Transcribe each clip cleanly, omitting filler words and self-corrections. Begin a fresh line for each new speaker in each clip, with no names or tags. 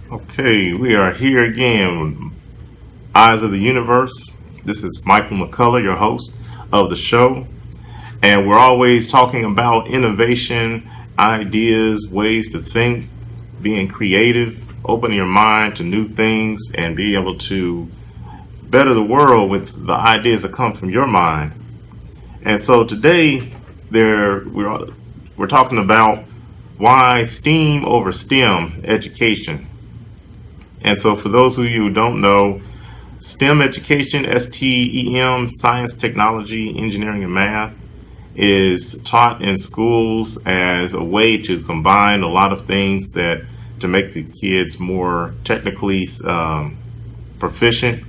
Okay, we are here again with Eyes of the Universe. This is Michael McCullough, your host of the show. And we're always talking about innovation, ideas, ways to think, being creative, opening your mind to new things, and be able to better the world with the ideas that come from your mind. And so today, we're talking about why STEAM over STEM education. And so, for those of you who don't know, STEM education, STEM, science, technology, engineering, and math, is taught in schools as a way to combine a lot of things to make the kids more technically proficient.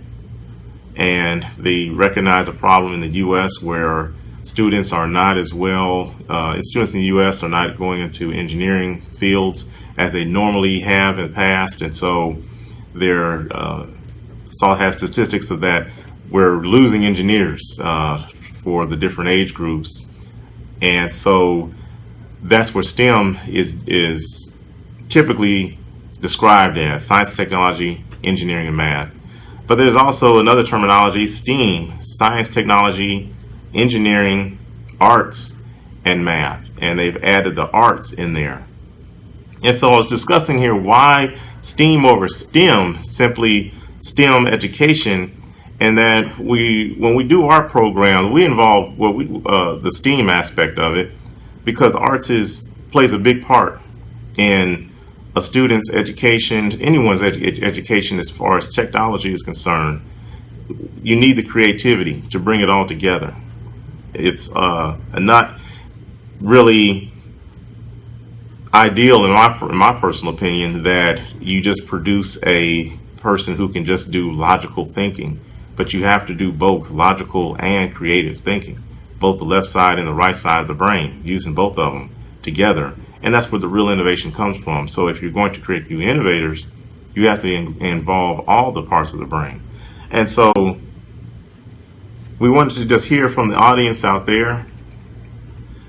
And they recognize a problem in the U.S. where students are not as well, students in the U.S. are not going into engineering fields as they normally have in the past. And so they're have statistics of that we're losing engineers for the different age groups, and so that's where STEM is typically described as: science, technology, engineering, and math. But there's also another terminology, STEAM: science, technology, engineering, arts, and math, and they've added the arts in there. And so I was discussing here why STEAM over STEM, simply STEM education, and that when we do our programs, we involve the STEAM aspect of it, because arts plays a big part in a student's education, anyone's education as far as technology is concerned. You need the creativity to bring it all together. It's not really ideal in my personal opinion that you just produce a person who can just do logical thinking, but you have to do both logical and creative thinking, both the left side and the right side of the brain, using both of them together. And that's where the real innovation comes from. So if you're going to create new innovators, you have to involve all the parts of the brain. And so we wanted to just hear from the audience out there.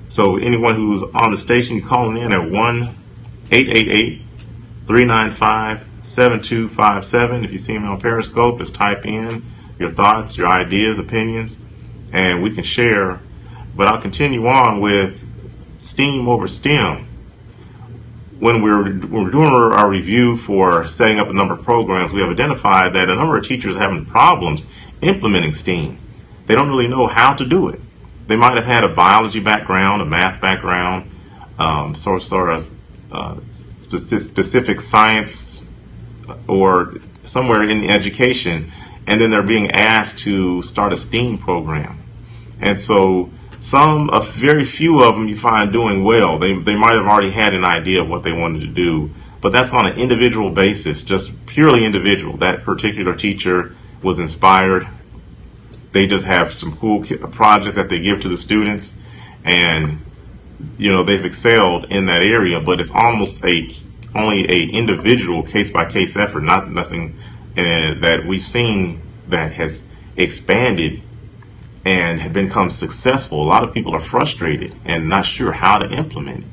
So anyone who's on the station, you calling in at 1-888-395-7257. If you see me on Periscope, just type in your thoughts, your ideas, opinions, and we can share. But I'll continue on with STEAM over STEM. When we're doing our review for setting up a number of programs, we have identified that a number of teachers are having problems implementing STEAM. They don't really know how to do it. They might have had a biology background, a math background, specific science, or somewhere in education, and then they're being asked to start a STEAM program. And so very few of them you find doing well. They might have already had an idea of what they wanted to do, but that's on an individual basis, just purely individual. That particular teacher was inspired. They just have some cool projects that they give to the students, and they've excelled in that area. But it's almost only a individual case-by-case effort, nothing that we've seen that has expanded and have become successful. A lot of people are frustrated and not sure how to implement it.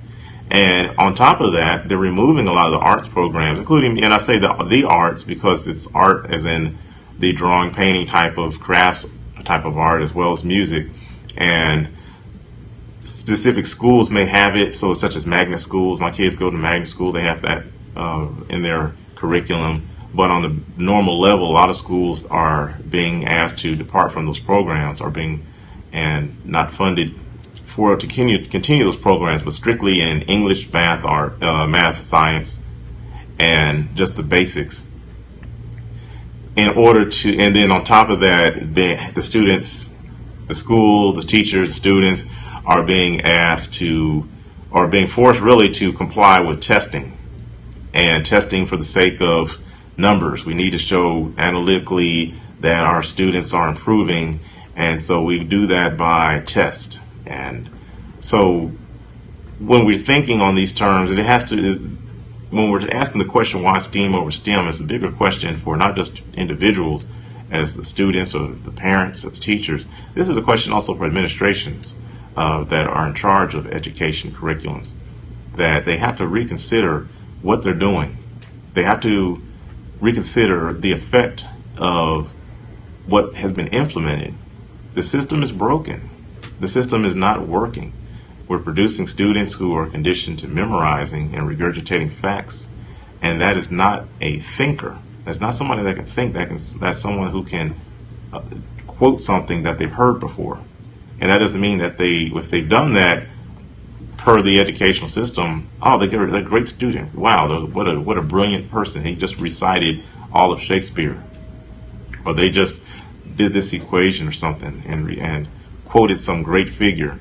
And on top of that, they're removing a lot of the arts programs, including, and I say the arts because it's art as in the drawing, painting type of crafts type of art, as well as music. And specific schools may have it, so such as magnet schools. My kids go to magnet school, they have that in their curriculum. But on the normal level, a lot of schools are being asked to depart from those programs, and not funded to continue those programs, but strictly in English, math, art, math, science, and just the basics. And then on top of that, the students, the school, the teachers, the students are being forced really to comply with testing, and testing for the sake of numbers. We need to show analytically that our students are improving, and so we do that by test. And so when we're thinking on these terms, when we're asking the question why STEAM over STEM, it's a bigger question for not just individuals as the students or the parents or the teachers. This is a question also for administrations that are in charge of education curriculums, that they have to reconsider what they're doing. They have to reconsider the effect of what has been implemented. The system is broken. The system is not working. We're producing students who are conditioned to memorizing and regurgitating facts, and that is not a thinker. That's not somebody that can think. That's someone who can quote something that they've heard before. And that doesn't mean that if they've done that per the educational system, oh, they're a great student. Wow, what a brilliant person. He just recited all of Shakespeare, or they just did this equation or something and quoted some great figure.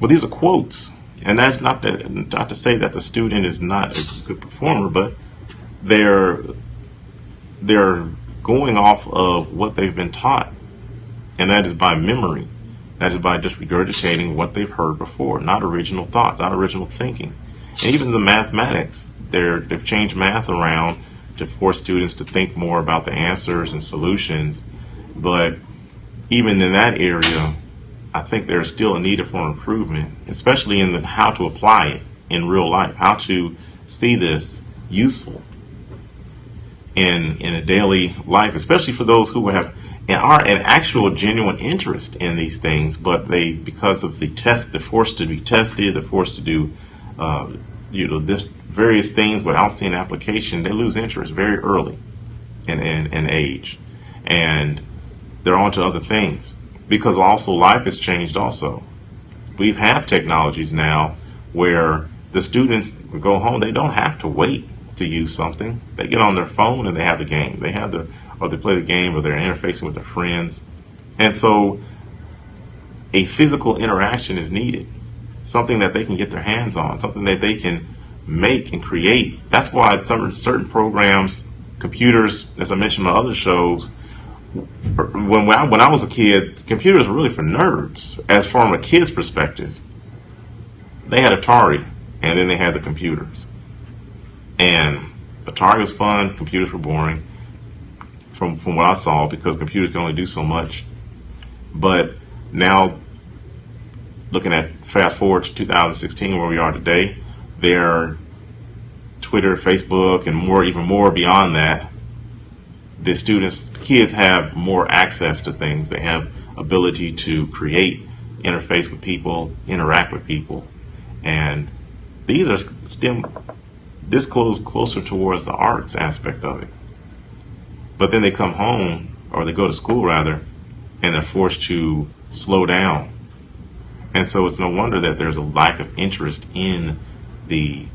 Well, these are quotes, and that's not to say that the student is not a good performer, but they're going off of what they've been taught, and that is by memory. That is by just regurgitating what they've heard before, not original thoughts, not original thinking. And even the mathematics, they've changed math around to force students to think more about the answers and solutions. But even in that area, I think there's still a need for improvement, especially in how to apply it in real life, how to see this useful in a daily life, especially for those who have an actual genuine interest in these things, but because of the test, they're forced to be tested, they're forced to do this various things without seeing application. They lose interest very early in age, and they're on to other things, because also life has changed also. We have technologies now where the students go home, they don't have to wait to use something. They get on their phone and they have the game. Or they play the game, or they're interfacing with their friends. And so a physical interaction is needed, something that they can get their hands on, something that they can make and create. That's why certain programs, computers, as I mentioned in my other shows, when I was a kid, computers were really for nerds. As from a kid's perspective, they had Atari, and then they had the computers. And Atari was fun, computers were boring. From what I saw, because computers can only do so much. But now, looking at fast forward to 2016, where we are today, there Twitter, Facebook, and even more beyond that, the kids have more access to things. They have ability to create, interface with people, interact with people, and these are this closer towards the arts aspect of it. But then they come home, or they go to school rather, and they're forced to slow down. And so it's no wonder that there's a lack of interest in the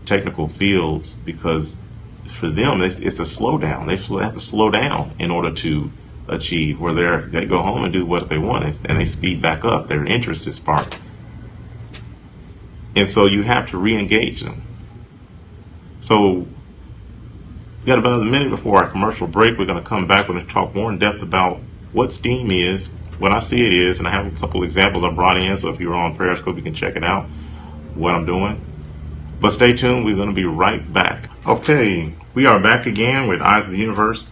technical fields, because for them it's a slowdown. They have to slow down in order to achieve, where they go home and do what they want, and they speed back up. Their interest is sparked. And so you have to re-engage them. So we got about a minute before our commercial break. We're going to come back. We're going to talk more in depth about what STEAM is, what I see it is, and I have a couple examples I brought in, so if you're on Periscope, you can check it out, what I'm doing. But stay tuned. We're going to be right back. Okay, we are back again with Eyes of the Universe,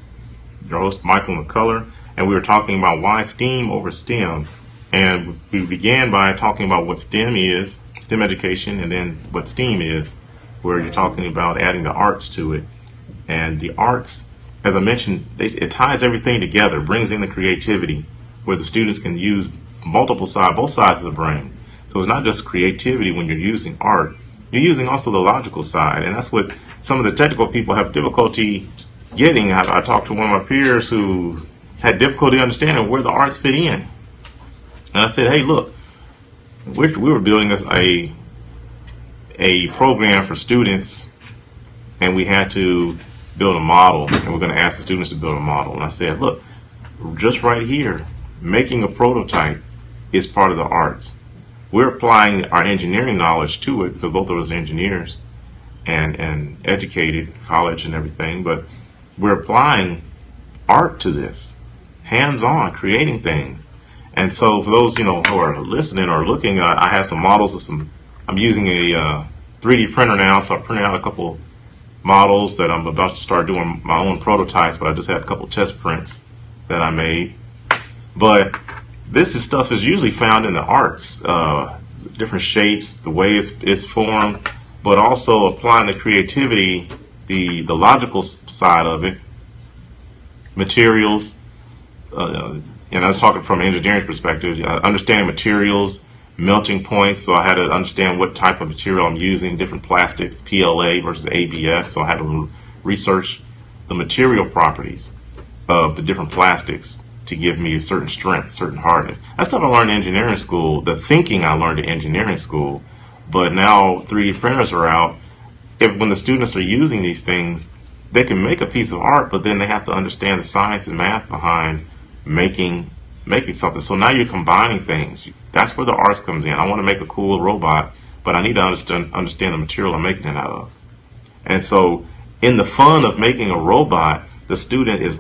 your host, Michael McCullough, and we were talking about why STEAM over STEM. And we began by talking about what STEM is, STEM education, and then what STEAM is, where you're talking about adding the arts to it. And the arts, as I mentioned, it ties everything together, brings in the creativity, where the students can use both sides of the brain. So it's not just creativity when you're using art, you're using also the logical side. And that's what some of the technical people have difficulty getting. I talked to one of my peers who had difficulty understanding where the arts fit in. And I said, hey, look, we were building a program for students, and we had to build a model, and we're going to ask the students to build a model. And I said, look, just right here, making a prototype is part of the arts. We're applying our engineering knowledge to it, because both of us are engineers and educated, college and everything, but we're applying art to this, hands-on, creating things. And so for those who are listening or looking, I have some models of I'm using a 3D printer now, so I printed out a couple models that I'm about to start doing my own prototypes, but I just had a couple test prints that I made. But this stuff is usually found in the arts, different shapes, the way it's formed, but also applying the creativity the logical side of it, materials, and I was talking from an engineering perspective, understanding materials, melting points. So I had to understand what type of material I'm using, different plastics, PLA versus ABS. So I had to research the material properties of the different plastics to give me a certain strength, certain hardness. That's stuff I learned in engineering school, the thinking I learned in engineering school. But now 3D printers are out. When the students are using these things, they can make a piece of art, but then they have to understand the science and math behind making something. So now you're combining things. That's where the arts comes in. I want to make a cool robot, but I need to understand the material I'm making it out of. And so in the fun of making a robot, the student is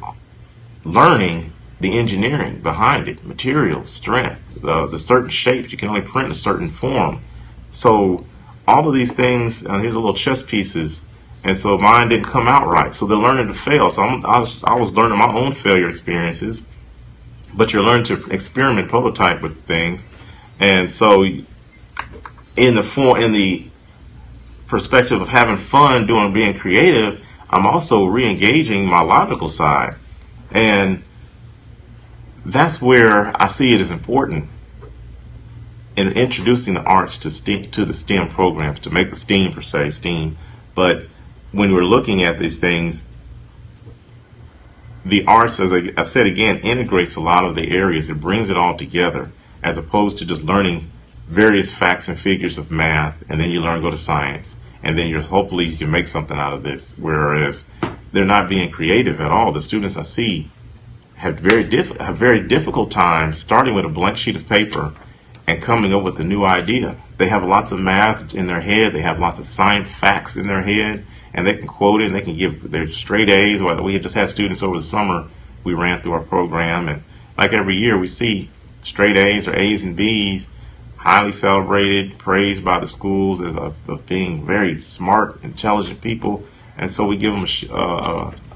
learning the engineering behind it, materials, strength, the certain shapes. You can only print in a certain form. So all of these things, here's a little chess pieces, and so mine didn't come out right. So they're learning to fail. So I was learning my own failure experiences, but you're learning to experiment, prototype with things. And so in the perspective of having fun doing being creative, I'm also re-engaging my logical side. And that's where I see it as important in introducing the arts to the STEM programs, to make the STEAM per se, STEAM. But when we're looking at these things, the arts, as I said again, integrates a lot of the areas. It brings it all together, as opposed to just learning various facts and figures of math, and then you learn to go to science, and then hopefully you can make something out of this. Whereas they're not being creative at all. The students I see have very difficult time starting with a blank sheet of paper and coming up with a new idea. They have lots of math in their head, they have lots of science facts in their head, and they can quote it, and they can give their straight A's. We had just had students over the summer, we ran through our program, and like every year we see straight A's or A's and B's, highly celebrated, praised by the schools of being very smart, intelligent people. And so we give them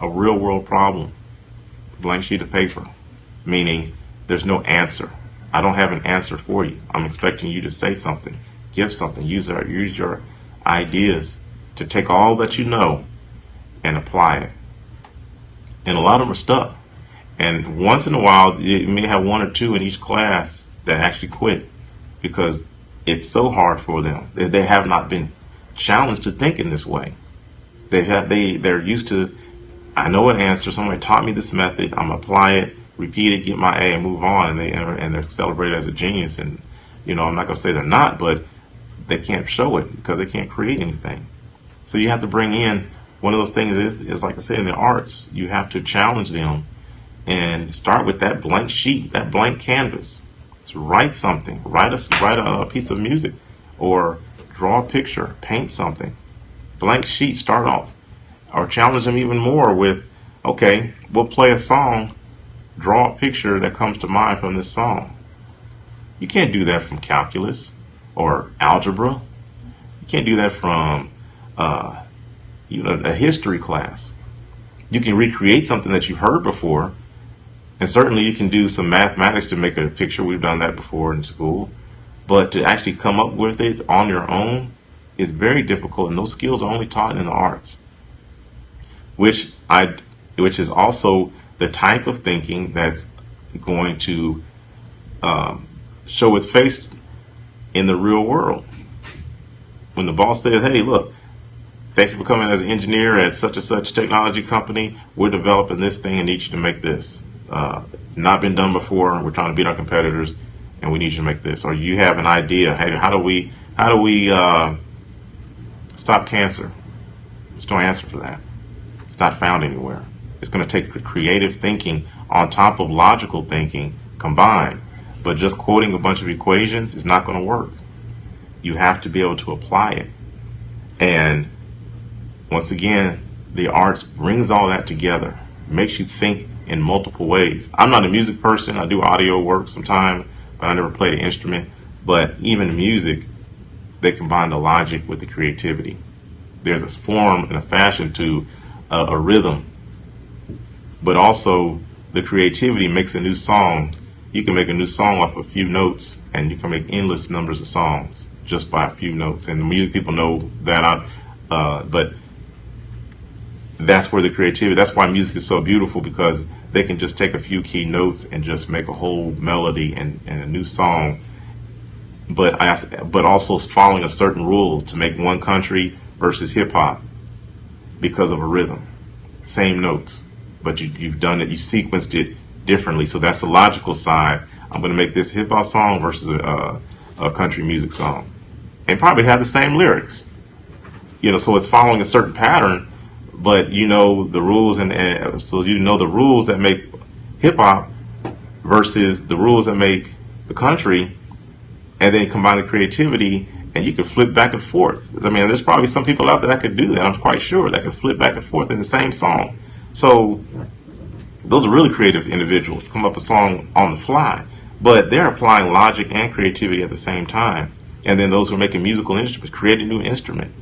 a real world problem, blank sheet of paper, meaning there's no answer. I don't have an answer for you. I'm expecting you to say something, give something, use your ideas to take all that you know and apply it. And a lot of them are stuck. And once in a while, you may have one or two in each class that actually quit because it's so hard for them. They have not been challenged to think in this way. They're used to, I know an answer, somebody taught me this method, I'm gonna apply it, repeat it, get my A, and move on, and they're celebrated as a genius. And I'm not gonna say they're not, but they can't show it because they can't create anything. So you have to bring in, one of those things is like I said in the arts, you have to challenge them and start with that blank sheet, that blank canvas. So write something, write a piece of music, or draw a picture, paint something. Blank sheet, start off. Or challenge them even more with, okay, we'll play a song, draw a picture that comes to mind from this song. You can't do that from calculus or algebra. You can't do that from a history class. You can recreate something that you've heard before, and certainly you can do some mathematics to make a picture. We've done that before in school. But to actually come up with it on your own is very difficult, and those skills are only taught in the arts, which is also the type of thinking that's going to show its face in the real world. When the boss says, hey, look, thank you for coming as an engineer at such and such technology company, we're developing this thing and need you to make this. Not been done before, we're trying to beat our competitors, and we need you to make this. Or you have an idea, hey, how do we stop cancer? There's no answer for that. It's not found anywhere. It's going to take creative thinking on top of logical thinking combined. But just quoting a bunch of equations is not going to work. You have to be able to apply it. And once again, the arts brings all that together, makes you think in multiple ways. I'm not a music person. I do audio work sometimes, but I never played an instrument. But even music, they combine the logic with the creativity. There's a form and a fashion to a rhythm, but also the creativity makes a new song. You can make a new song off a few notes, and you can make endless numbers of songs just by a few notes. And the music people know that. But that's where the creativity, that's why music is so beautiful, because they can just take a few key notes and just make a whole melody and a new song, but also following a certain rule to make one country versus hip hop because of a rhythm, same notes, but you've done it, you sequenced it differently. So that's the logical side. I'm going to make this hip hop song versus a country music song, and probably have the same lyrics. So it's following a certain pattern, but you know the rules, and so you know the rules that make hip hop versus the rules that make the country, and then combine the creativity, and you can flip back and forth. I mean, there's probably some people out there that could do that. I'm quite sure that could flip back and forth in the same song. So those are really creative individuals, come up with a song on the fly, but they're applying logic and creativity at the same time. And then those who are making musical instruments create a new instrument.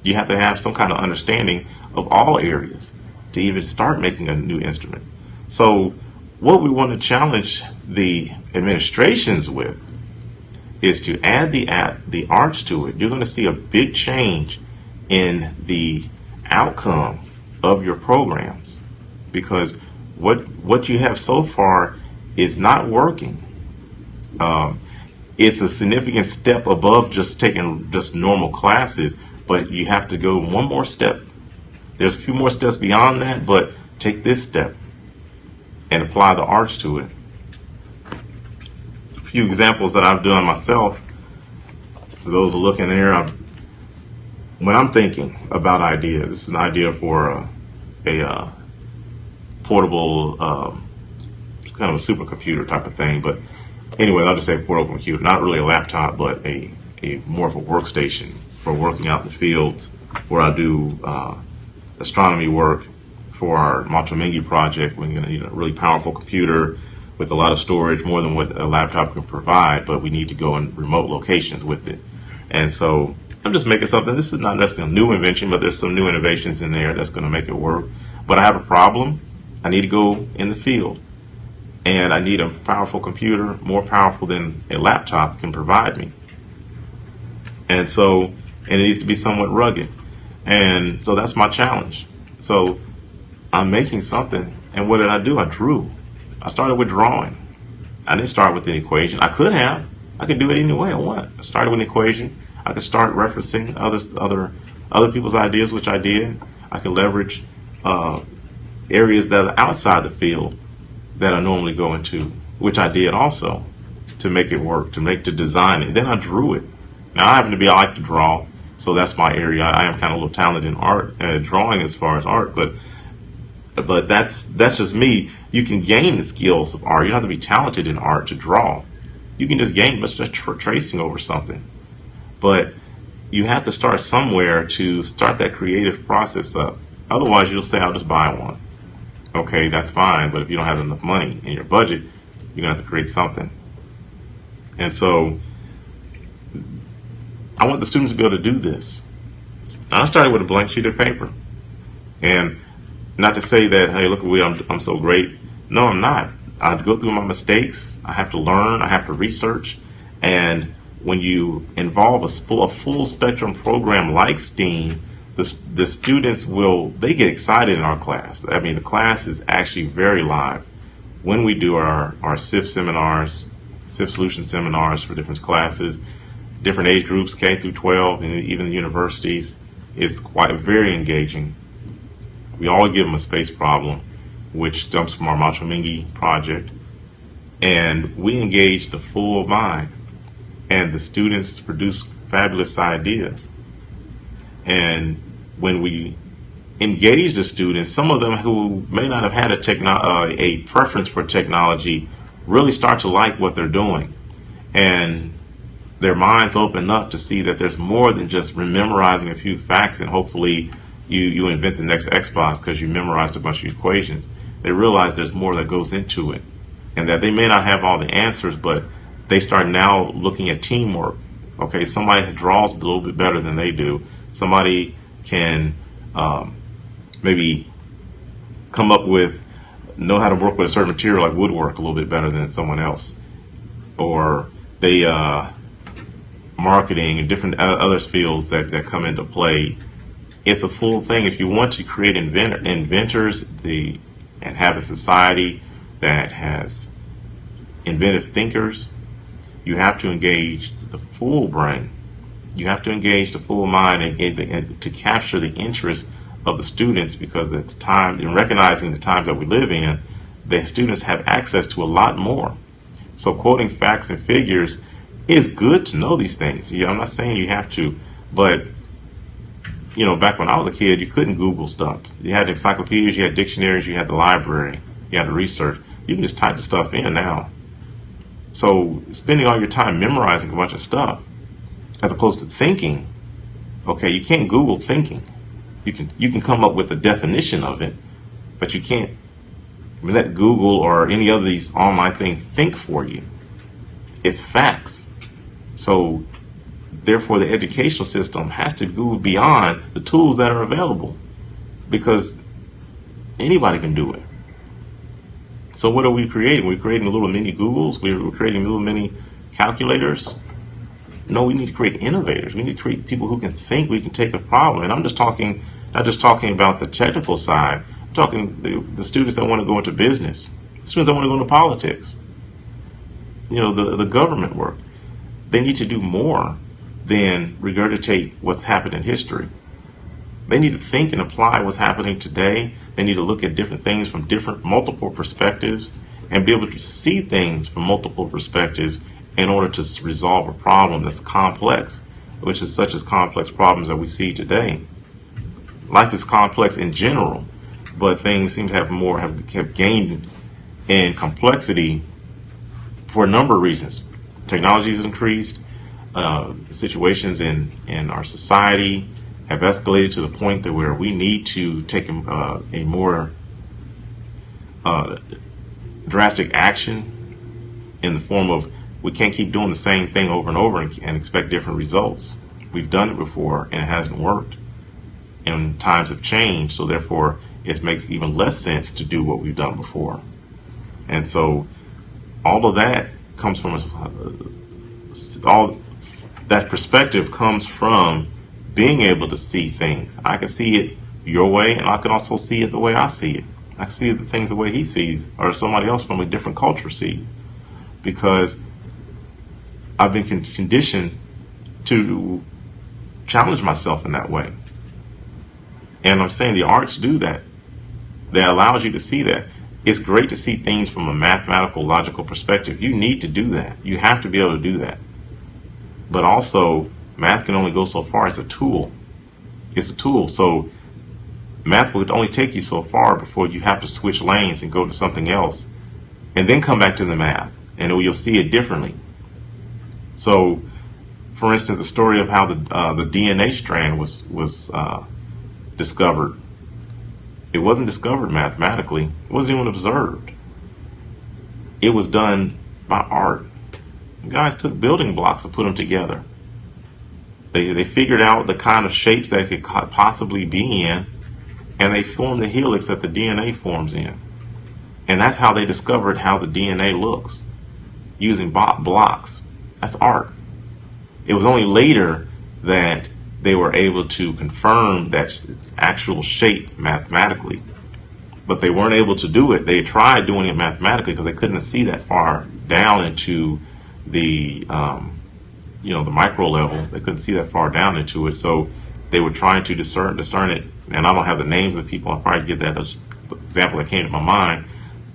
You have to have some kind of understanding of all areas to even start making a new instrument. So what we want to challenge the administrations with is to add the arts to it. You're going to see a big change in the outcome of your programs, because what you have so far is not working. It's a significant step above just taking just normal classes, but you have to go one more step. There's a few more steps beyond that, but take this step and apply the arts to it. A few examples that I've done myself, for those who are looking there, when I'm thinking about ideas, this is an idea for a portable, kind of a supercomputer type of thing, but anyway, I'll just say portable computer, not really a laptop, but a more of a workstation for working out in the fields, where I do astronomy work for our Macho-Mingi project. We're going to need a really powerful computer with a lot of storage, more than what a laptop can provide, but we need to go in remote locations with it. And so I'm just making something. This is not necessarily a new invention, but there's some new innovations in there that's going to make it work. But I have a problem. I need to go in the field, and I need a powerful computer, more powerful than a laptop can provide me. And it needs to be somewhat rugged. And so that's my challenge. So I'm making something, and what did I do? I drew. I started with drawing. I didn't start with an equation. I could do it any way I want. I started with an equation. I could start referencing other people's ideas, which I did. I could leverage areas that are outside the field that I normally go into, which I did also, to make it work, to design it. Then I drew it. Now I like to draw, so that's my area. I am kind of a little talented in art, drawing as far as art, but that's just me. You can gain the skills of art. You don't have to be talented in art to draw. You can just gain just tracing over something. But you have to start somewhere to start that creative process up. Otherwise, you'll say, I'll just buy one. Okay, that's fine, but if you don't have enough money in your budget, you're going to have to create something. And so I want the students to be able to do this. I started with a blank sheet of paper. And not to say that, hey, look at me, I'm so great. No, I'm not. I go through my mistakes. I have to learn. I have to research. And when you involve a full spectrum program like STEAM, the students they get excited in our class. I mean, the class is actually very live. When we do our SIF seminars, SIF solution seminars for different classes, different age groups, K through 12, and even the universities, it's very engaging. We always give them a space problem, which comes from our Macho-Mingi project, and we engage the full mind, and the students produce fabulous ideas. And when we engage the students, some of them who may not have had a preference for technology really start to like what they're doing, and their minds open up to see that there's more than just memorizing a few facts, and hopefully you invent the next Xbox because you memorized a bunch of equations. They realize there's more that goes into it, and that they may not have all the answers, but they start now looking at teamwork. Okay, somebody draws a little bit better than they do. Somebody can maybe know how to work with a certain material like woodwork a little bit better than someone else, or they marketing and different other fields that come into play It's a full thing. If you want to create inventors, and have a society that has inventive thinkers, you have to engage the full brain. You have to engage the full mind and to capture the interest of the students, because at the time, in recognizing the times that we live in, the students have access to a lot more. So quoting facts and figures is good to know these things. Yeah, I'm not saying you have to, but back when I was a kid, you couldn't Google stuff. You had encyclopedias, you had dictionaries, you had the library, you had the research. You can just type the stuff in now. So spending all your time memorizing a bunch of stuff, as opposed to thinking, okay, you can't Google thinking. You can come up with a definition of it, but you can't let Google or any of these online things think for you. It's facts. So therefore, the educational system has to move beyond the tools that are available, because anybody can do it. So what are we creating? We're creating little mini Googles. We're creating little mini calculators. No, we need to create innovators. We need to create people who can think. We can take a problem. And I'm just talking, not just talking about the technical side. I'm talking the students that want to go into business, students that want to go into politics, the government work. They need to do more than regurgitate what's happened in history. They need to think and apply what's happening today. They need to look at different things from multiple perspectives, and be able to see things from multiple perspectives in order to resolve a problem that's complex, which is such as complex problems that we see today. Life is complex in general, but things seem to have gained in complexity for a number of reasons. Technology has increased. Situations in our society have escalated to the point that where we need to take a more drastic action, in the form of, we can't keep doing the same thing over and over and expect different results. We've done it before and it hasn't worked, and times have changed, so therefore it makes even less sense to do what we've done before. And so all of that comes from all that perspective comes from being able to see things. I can see it your way, and I can also see it the way I see it. I can see the things the way he sees, or somebody else from a different culture sees, because I've been conditioned to challenge myself in that way. And I'm saying the arts do that. That allows you to see that. It's great to see things from a mathematical, logical perspective. You need to do that. You have to be able to do that. But also, math can only go so far. It's a tool. It's a tool. So math would only take you so far before you have to switch lanes and go to something else, and then come back to the math, and you'll see it differently. So, for instance, the story of how the DNA strand was discovered. It wasn't discovered mathematically. It wasn't even observed. It was done by art. The guys took building blocks and put them together. They figured out the kind of shapes that it could possibly be in, and they formed the helix that the DNA forms in. And that's how they discovered how the DNA looks, using blocks. That's art. It was only later that they were able to confirm that its actual shape mathematically. But they weren't able to do it. They tried doing it mathematically because they couldn't see that far down into the the micro level. They couldn't see that far down into it. So they were trying to discern it. And I don't have the names of the people. I'll probably get that as the example that came to my mind.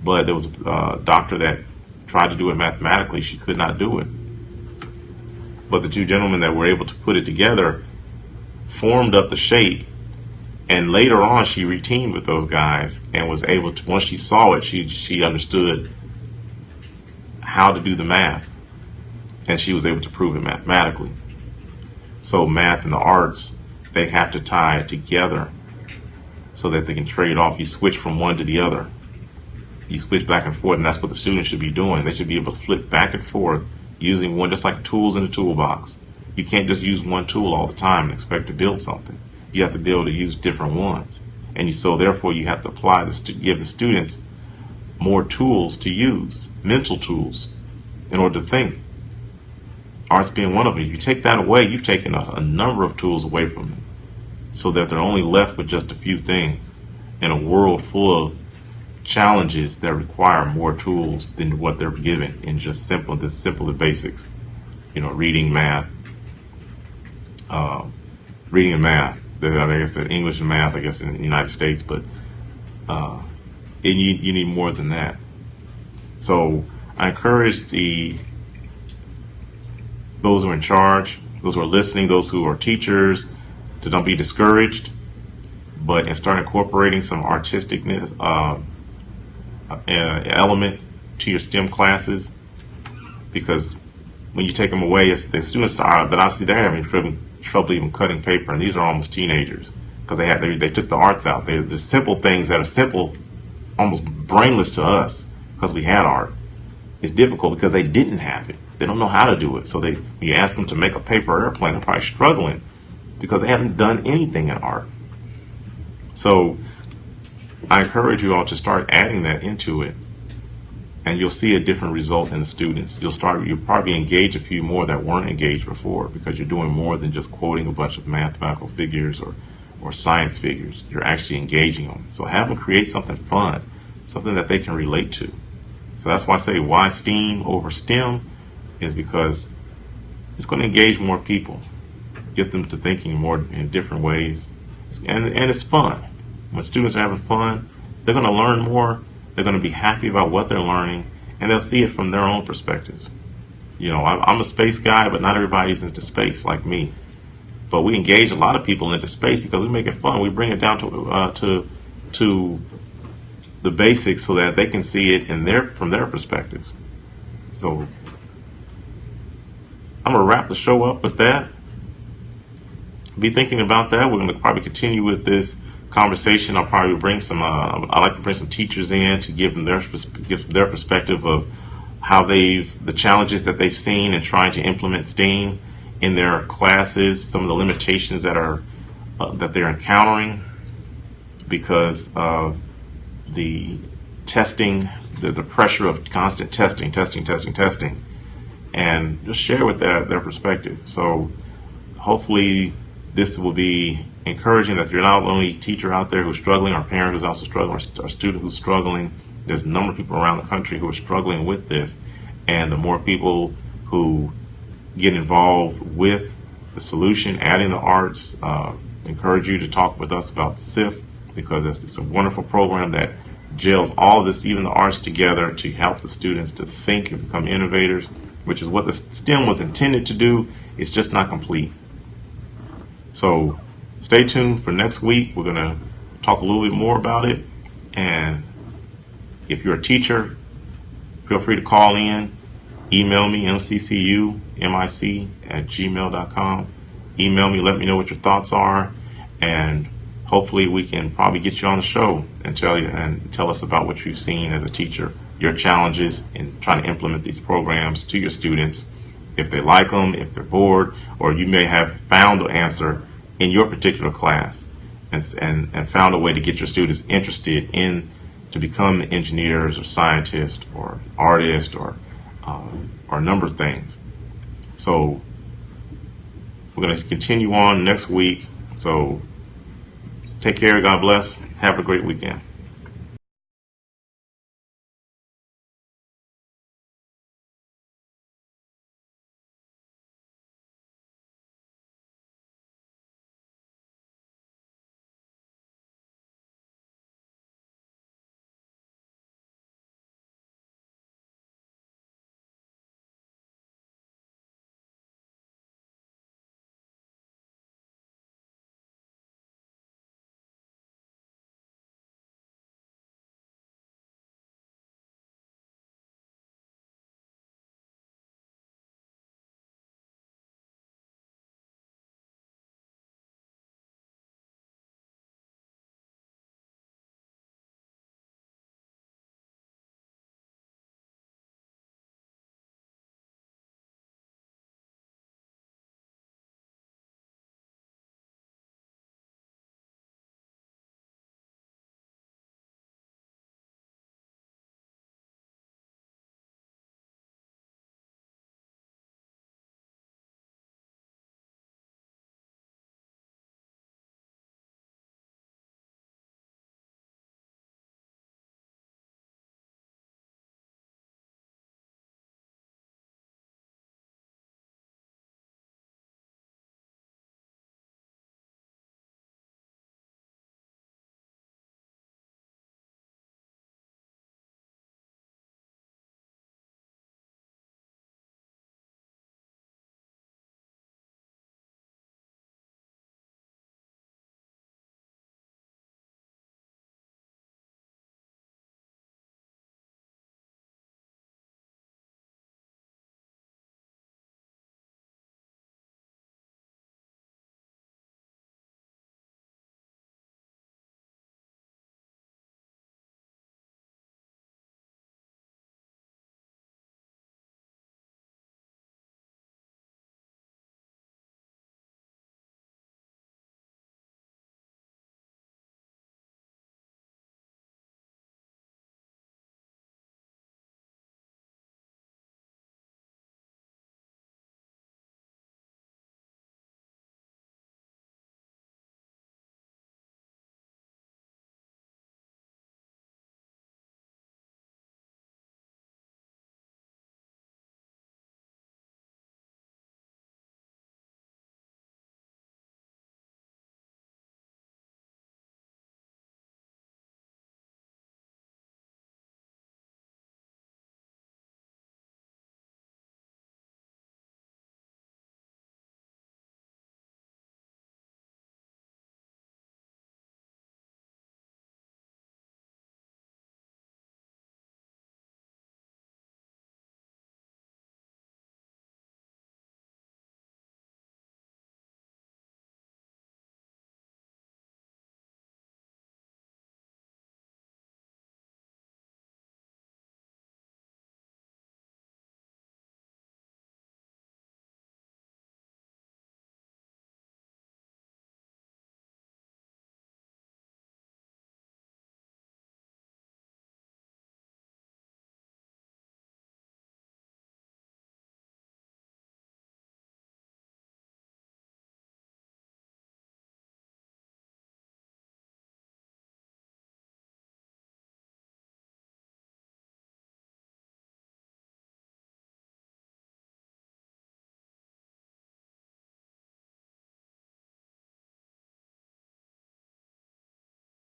But there was a doctor that tried to do it mathematically. She could not do it. But the two gentlemen that were able to put it together formed up the shape, and later on she re-teamed with those guys and was able to, once she saw it, she understood how to do the math, and she was able to prove it mathematically. So math and the arts, they have to tie it together so that they can trade off. You switch from one to the other. You switch back and forth, and that's what the students should be doing. They should be able to flip back and forth using one, just like tools in the toolbox. You can't just use one tool all the time and expect to build something. You have to be able to use different ones. And so therefore you have to apply this to give the students more tools to use, mental tools, in order to think. Arts being one of them. If you take that away, you've taken a number of tools away from them. so that they're only left with just a few things in a world full of challenges that require more tools than what they're given in just the simple basics. Reading, math, reading and math. I guess English and math, I guess, in the United States, but you need more than that. So I encourage those who are in charge, those who are listening, those who are teachers, to don't be discouraged, but and start incorporating some artisticness element to your STEM classes, because when you take them away, it's the students are, but obviously they're having trouble even cutting paper, and these are almost teenagers because they took the arts out. They're the simple things that are simple, almost brainless to us because we had art. It's difficult because they didn't have it. They don't know how to do it. So when you ask them to make a paper airplane, they're probably struggling because they haven't done anything in art. So I encourage you all to start adding that into it, and you'll see a different result in the students. You'll probably engage a few more that weren't engaged before, because you're doing more than just quoting a bunch of mathematical figures or science figures. You're actually engaging them. So have them create something fun, something that they can relate to. So that's why I say why STEAM over STEM is because it's going to engage more people, get them to thinking more in different ways, and it's fun. When students are having fun, they're going to learn more. They're going to be happy about what they're learning, and they'll see it from their own perspectives. I'm a space guy, but not everybody's into space like me. But we engage a lot of people into space because we make it fun. We bring it down to the basics so that they can see it from their perspectives. So I'm going to wrap the show up with that. Be thinking about that. We're going to probably continue with this conversation. I'll probably bring I like to bring some teachers in to give them their perspective of how the challenges that they've seen in trying to implement STEAM in their classes, some of the limitations that they're encountering because of the testing, the pressure of constant testing, and just share with their perspective. So hopefully this will be encouraging, that you're not only a teacher out there who's struggling, or a parent who's also struggling, or a student who's struggling. There's a number of people around the country who are struggling with this, and the more people who get involved with the solution, adding the arts, encourage you to talk with us about SIF, because it's a wonderful program that gels all of this, even the arts, together to help the students to think and become innovators, which is what the STEM was intended to do. It's just not complete. So stay tuned for next week. We're going to talk a little bit more about it. And if you're a teacher, feel free to call in, email me, mccumic@gmail.com. Email me, let me know what your thoughts are, and hopefully we can probably get you on the show and tell us about what you've seen as a teacher, your challenges in trying to implement these programs to your students, if they like them, if they're bored, or you may have found the answer in your particular class and found a way to get your students interested in to become engineers or scientists or artists or a number of things. So we're going to continue on next week. So take care. God bless. Have a great weekend.